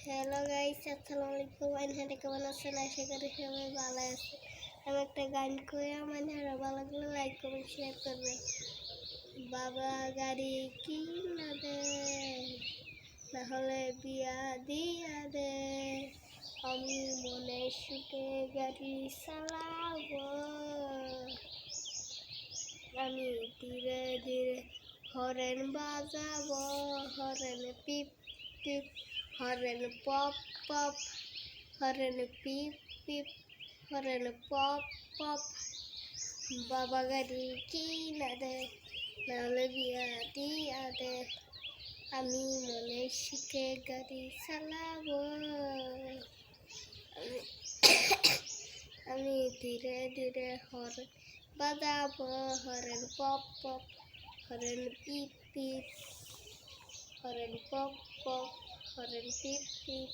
Hello guys, আসসালামু আলাইকুম। আইনহারে কেমন আছেন? আশা করি সবাই ভালো আছে। আমি একটা গান করে আমার ভালো লাগলে লাইক কমেন্ট শেয়ার করবেন। বাবা গাড়ি কিনা দে, নাহলে বিয়া দিয়া দে, আমি মনে সুখে গাড়ি চালাবো। আমি ধীরে ধীরে হরেন বাজাবো, হরেন পিপ পিপ, হরেন পপ পপ, হরেন পিপ পিপ, হরেন পপ পপ। বাবা গাড়ি কিনা দে, নাহলে বিয়া দিয়া দে, আমি মনে সুখে গাড়ি চালাবো। আমি ধীরে ধীরে হরেন বাজাবো, হরেন পপ পপ, হরেন পিপ পিপ, হরেন পপ পপ, হরেন পিপ পিপ।